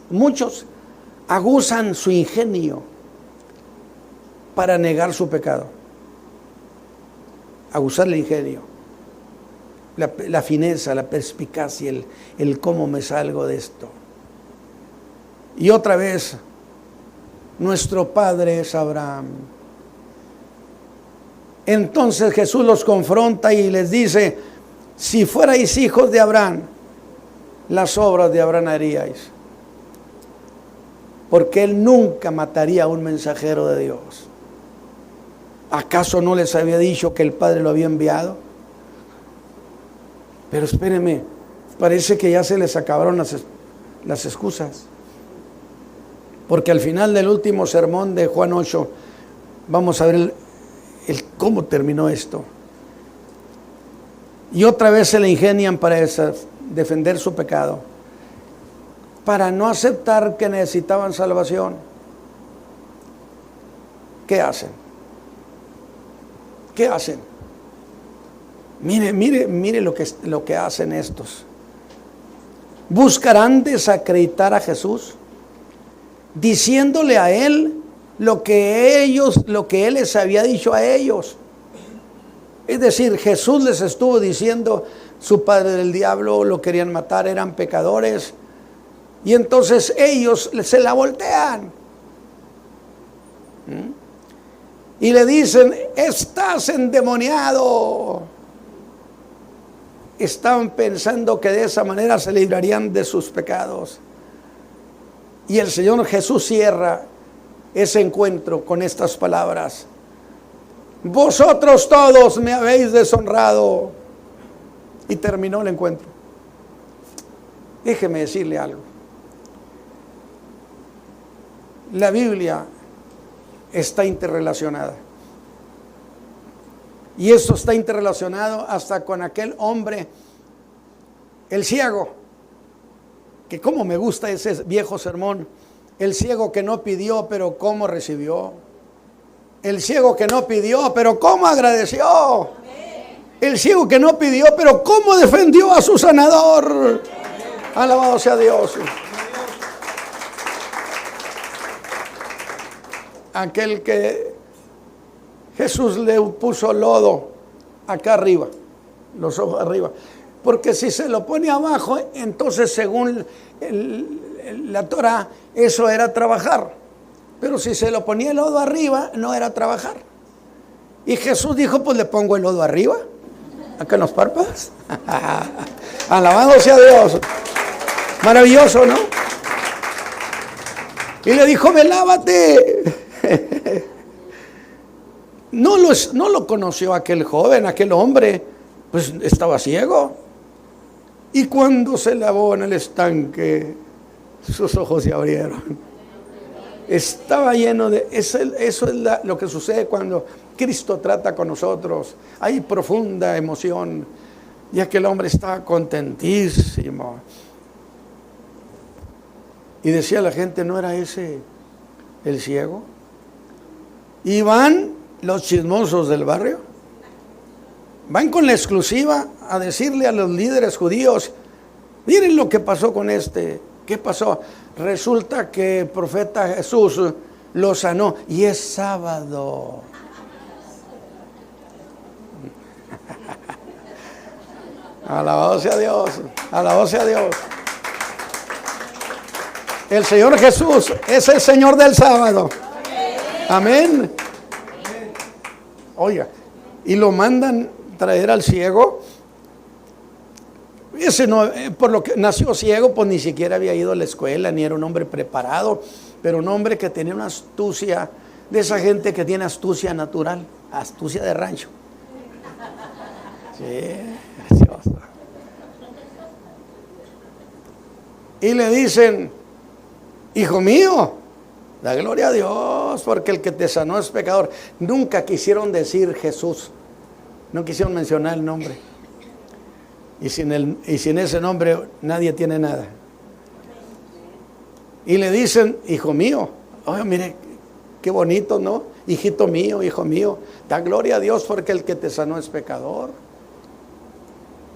muchos, agusan su ingenio para negar su pecado. Abusar el ingenio, la fineza, la perspicacia, el cómo me salgo de esto. Y otra vez, nuestro padre es Abraham. Entonces Jesús los confronta y les dice: si fuerais hijos de Abraham, las obras de Abraham haríais. Porque él nunca mataría a un mensajero de Dios. ¿Acaso no les había dicho que el Padre lo había enviado? Pero espérenme, parece que ya se les acabaron las excusas. Porque al final del último sermón de Juan 8, vamos a ver cómo terminó esto. Y otra vez se le ingenian para defender su pecado, para no aceptar que necesitaban salvación. ¿Qué hacen? ¿Qué hacen? Mire lo que hacen estos. Buscarán desacreditar a Jesús, diciéndole a él lo que él les había dicho a ellos. Es decir, Jesús les estuvo diciendo: su padre del diablo, lo querían matar, eran pecadores. Y entonces ellos se la voltean. Y le dicen: estás endemoniado. Estaban pensando que de esa manera se librarían de sus pecados. Y el Señor Jesús cierra ese encuentro con estas palabras: vosotros todos me habéis deshonrado. Y terminó el encuentro. Déjeme decirle algo. La Biblia está interrelacionada. Y esto está interrelacionado hasta con aquel hombre, el ciego, que como me gusta ese viejo sermón: el ciego que no pidió, pero cómo recibió. El ciego que no pidió, pero cómo agradeció. El ciego que no pidió, pero cómo defendió a su sanador. Alabado sea Dios. Aquel que Jesús le puso lodo acá arriba, los ojos arriba, porque si se lo pone abajo, entonces según la Torah, eso era trabajar, pero si se lo ponía el lodo arriba, no era trabajar. Y Jesús dijo: pues le pongo el lodo arriba, acá en los párpados. Alabado sea Dios. Maravilloso, ¿no? Y le dijo: ve, lávate. No lo conoció aquel joven, aquel hombre, pues estaba ciego. Y cuando se lavó en el estanque, sus ojos se abrieron. Estaba lleno de... Eso es lo que sucede cuando Cristo trata con nosotros. Hay profunda emoción. Y aquel hombre estaba contentísimo. Y decía la gente: ¿no era ese el ciego? Y van los chismosos del barrio, van con la exclusiva a decirle a los líderes judíos: miren lo que pasó con este. ¿Qué pasó? Resulta que el profeta Jesús lo sanó y es sábado. Alabado sea Dios, alabado sea Dios. El Señor Jesús es el Señor del sábado. Amén. Oiga, y lo mandan traer al ciego. Ese no, por lo que nació ciego, pues ni siquiera había ido a la escuela, ni era un hombre preparado, pero un hombre que tenía una astucia, de esa gente que tiene astucia natural, astucia de rancho. Sí, gracioso. Y le dicen: hijo mío, da gloria a Dios, porque el que te sanó es pecador. Nunca quisieron decir Jesús, no quisieron mencionar el nombre. Y sin ese nombre nadie tiene nada. Y le dicen: hijo mío, oye, mire, qué bonito, ¿no? Hijito mío, hijo mío, da gloria a Dios porque el que te sanó es pecador.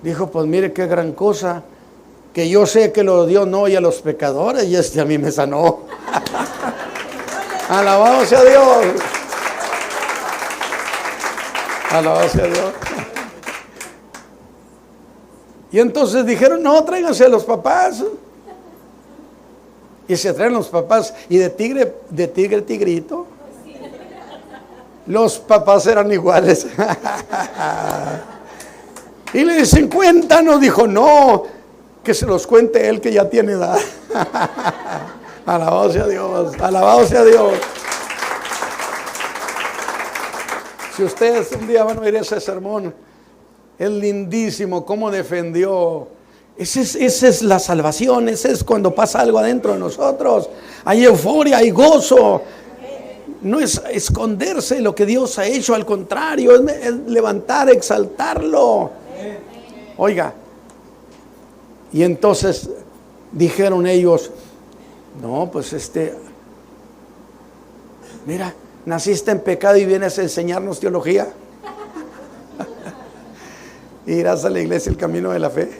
Dijo: pues mire qué gran cosa, que yo sé que lo dio no y a los pecadores, y a mí me sanó. Alabado sea Dios. Alabado sea Dios. Y entonces dijeron: no, tráiganse a los papás. Y se traen los papás, y de tigre, tigrito. Los papás eran iguales. Y le dicen: cuéntanos. Dijo: no, que se los cuente él, que ya tiene edad. Alabado sea Dios, alabado sea Dios. Si ustedes un día van a oír ese sermón, es lindísimo cómo defendió. Esa es la salvación, ese es cuando pasa algo adentro de nosotros. Hay euforia, hay gozo. No es esconderse lo que Dios ha hecho, al contrario, es levantar, exaltarlo. Oiga, y entonces dijeron ellos: no, pues mira, naciste en pecado y vienes a enseñarnos teología. Irás a la iglesia El Camino de la Fe.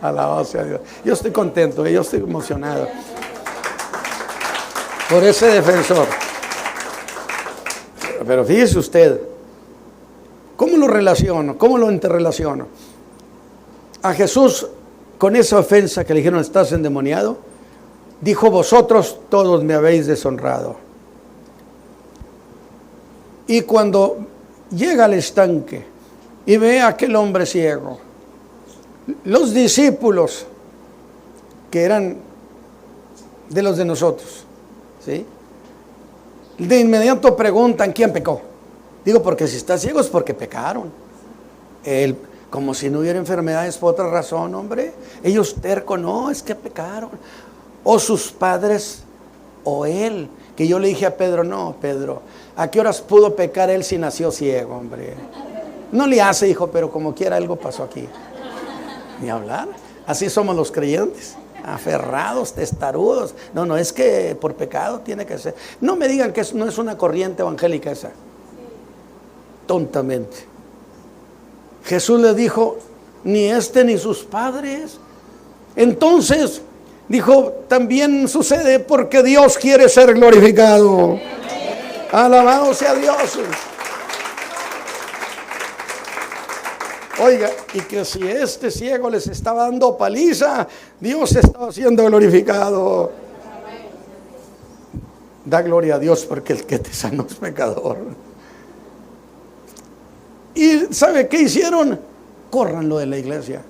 Alabado sea Dios. Yo estoy contento, yo estoy emocionado por ese defensor. Pero fíjese usted, ¿cómo lo relaciono? ¿Cómo lo interrelaciono? A Jesús, con esa ofensa que le dijeron: estás endemoniado, dijo: vosotros todos me habéis deshonrado. Y cuando llega al estanque y ve a aquel hombre ciego, los discípulos, que eran de los de nosotros, ¿sí?, de inmediato preguntan: ¿quién pecó? Digo, porque si está ciego es porque pecaron. Él, como si no hubiera enfermedades por otra razón, hombre. Ellos terco: no, es que pecaron. O sus padres, o él. Que yo le dije a Pedro: no, Pedro, ¿a qué horas pudo pecar él si nació ciego, hombre? No le hace, hijo, pero como quiera algo pasó aquí. Ni hablar. Así somos los creyentes, aferrados, testarudos. No, es que por pecado tiene que ser. No me digan que no es una corriente evangélica esa. Tontamente. Jesús le dijo: ni ni sus padres. Entonces dijo: también sucede porque Dios quiere ser glorificado. Alabado sea Dios. Oiga, y que si ciego les estaba dando paliza, Dios estaba siendo glorificado. Da gloria a Dios porque el que te sanó es pecador. ¿Y sabe qué hicieron? Córranlo de la iglesia.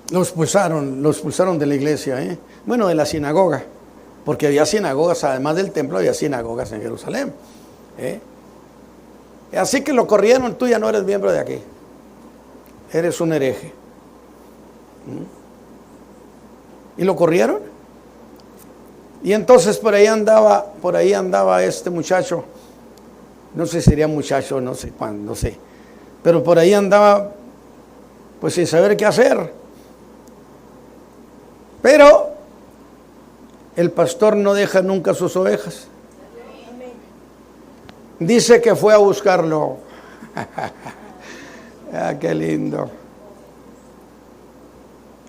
Lo expulsaron de la iglesia, Bueno, de la sinagoga, porque había sinagogas, además del templo había sinagogas en Jerusalén, Así que lo corrieron: tú ya no eres miembro de aquí, eres un hereje. Y lo corrieron. Y entonces por ahí andaba este muchacho, no sé si sería muchacho, no sé cuándo, no sé, pero por ahí andaba, pues sin saber qué hacer. Pero el pastor no deja nunca sus ovejas. Dice que fue a buscarlo. Qué lindo.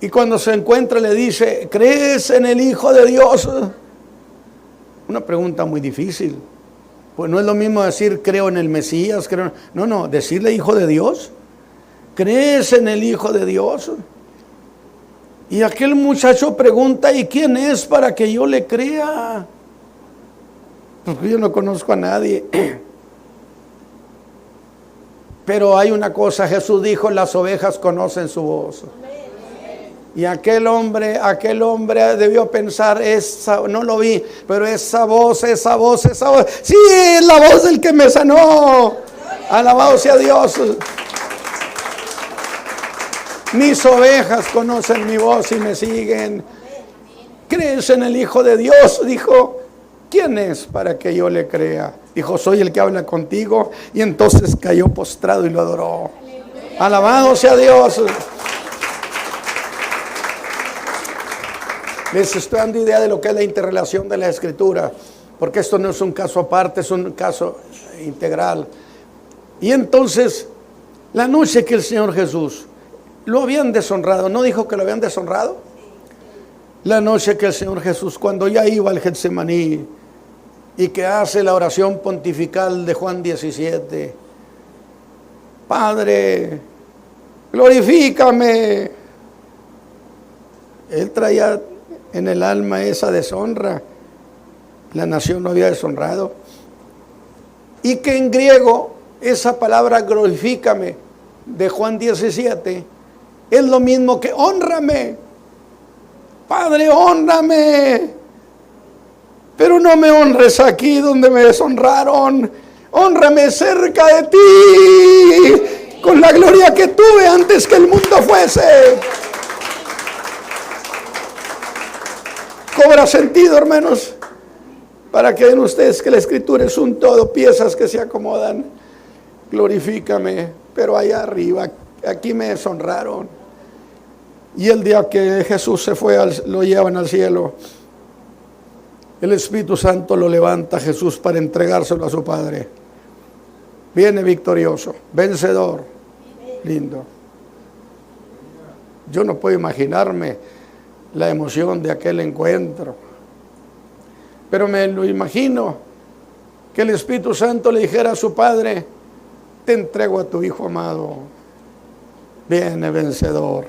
Y cuando se encuentra le dice: ¿crees en el Hijo de Dios? Una pregunta muy difícil. Pues no es lo mismo decir creo en el Mesías, no, decirle Hijo de Dios. ¿Crees en el Hijo de Dios? Y aquel muchacho pregunta, ¿y quién es para que yo le crea? Porque yo no conozco a nadie. Pero hay una cosa, Jesús dijo, las ovejas conocen su voz. Y aquel hombre debió pensar, no lo vi, pero esa voz, sí, es la voz del que me sanó. Alabado sea Dios. Mis ovejas conocen mi voz y me siguen. ¿Crees en el Hijo de Dios? Dijo, ¿quién es para que yo le crea? Dijo, soy el que habla contigo. Y entonces cayó postrado y lo adoró. Alabado sea Dios. Les estoy dando idea de lo que es la interrelación de la Escritura, porque esto no es un caso aparte, es un caso integral. Y entonces, la noche que el Señor Jesús lo habían deshonrado, ¿no dijo que lo habían deshonrado? La noche que el Señor Jesús, cuando ya iba al Getsemaní y que hace la oración pontifical de Juan 17, Padre, glorifícame. Él traía en el alma esa deshonra. La nación lo había deshonrado. Y que en griego esa palabra glorifícame de Juan 17 es lo mismo que honrame. Padre, honrame. Pero no me honres aquí donde me deshonraron. Honrame cerca de ti, con la gloria que tuve antes que el mundo fuese. Cobra sentido, hermanos, para que vean ustedes que la Escritura es un todo, piezas que se acomodan. Glorifícame, pero allá arriba, aquí me deshonraron. Y el día que Jesús se fue, lo llevan al cielo, el Espíritu Santo lo levanta a Jesús para entregárselo a su Padre. Viene victorioso, vencedor, lindo. Yo no puedo imaginarme la emoción de aquel encuentro, pero me lo imagino, que el Espíritu Santo le dijera a su Padre, te entrego a tu Hijo amado, viene vencedor.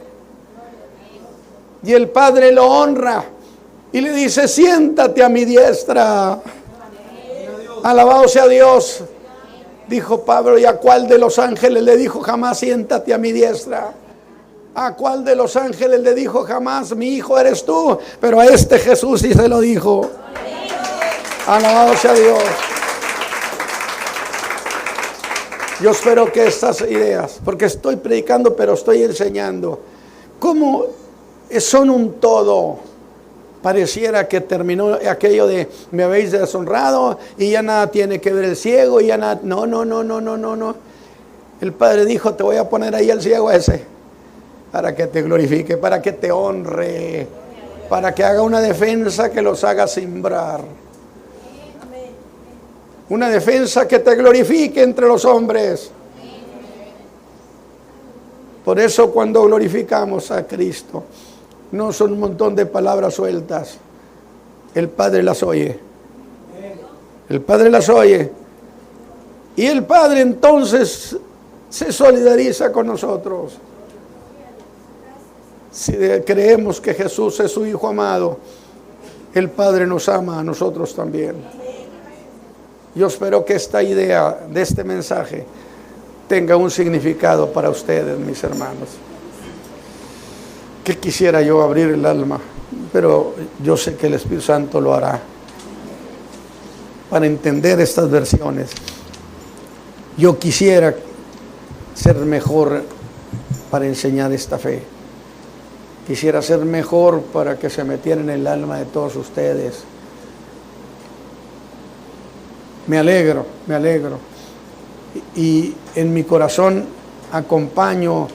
Y el Padre lo honra y le dice, siéntate a mi diestra. Alabado sea Dios. Dijo Pablo, ¿y a cuál de los ángeles le dijo jamás siéntate a mi diestra? ¿A cuál de los ángeles le dijo jamás mi hijo eres tú? Pero a este Jesús sí se lo dijo. Alabado sea Dios. Yo espero que estas ideas, porque estoy predicando pero estoy enseñando, cómo son un todo. Pareciera que terminó aquello de me habéis deshonrado y ya nada tiene que ver el ciego y ya nada. No. El Padre dijo, te voy a poner ahí el ciego ese para que te glorifique, para que te honre, para que haga una defensa que los haga simbrar. Una defensa que te glorifique entre los hombres. Por eso cuando glorificamos a Cristo, no son un montón de palabras sueltas. El Padre las oye. El Padre las oye. Y el Padre entonces se solidariza con nosotros. Si creemos que Jesús es su Hijo amado, el Padre nos ama a nosotros también. Yo espero que esta idea de este mensaje tenga un significado para ustedes, mis hermanos. Que quisiera yo abrir el alma, pero yo sé que el Espíritu Santo lo hará para entender estas versiones. Yo quisiera ser mejor para enseñar esta fe. Quisiera ser mejor para que se metiera en el alma de todos ustedes. Me alegro. Y en mi corazón acompaño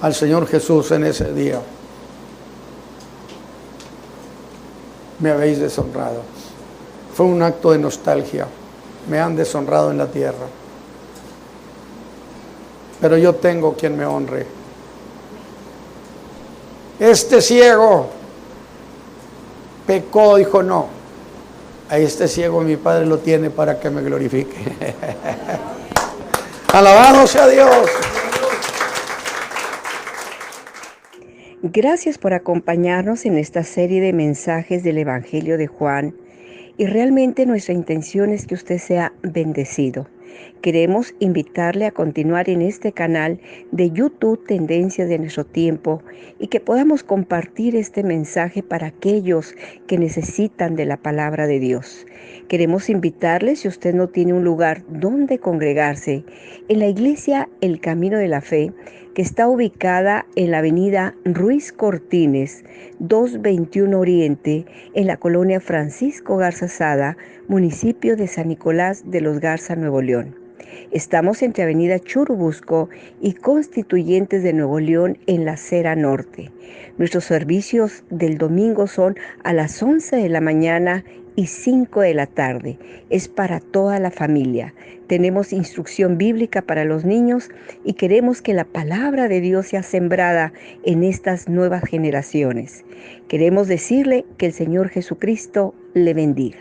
al Señor Jesús en ese día. Me habéis deshonrado. Fue un acto de nostalgia. Me han deshonrado en la tierra. Pero yo tengo quien me honre. Este ciego pecó, dijo no. A este ciego mi Padre lo tiene para que me glorifique. Alabado sea Dios. Gracias por acompañarnos en esta serie de mensajes del Evangelio de Juan y realmente nuestra intención es que usted sea bendecido. Queremos invitarle a continuar en este canal de YouTube Tendencias de Nuestro Tiempo y que podamos compartir este mensaje para aquellos que necesitan de la palabra de Dios. Queremos invitarle, si usted no tiene un lugar donde congregarse, en la iglesia El Camino de la Fe, que está ubicada en la avenida Ruiz Cortines, 221 Oriente, en la colonia Francisco Garza Sada, municipio de San Nicolás de los Garza, Nuevo León. Estamos entre avenida Churubusco y Constituyentes de Nuevo León en la Acera Norte. Nuestros servicios del domingo son a las 11 de la mañana y 5 de la tarde. Es para toda la familia. Tenemos instrucción bíblica para los niños y queremos que la palabra de Dios sea sembrada en estas nuevas generaciones. Queremos decirle que el Señor Jesucristo le bendiga.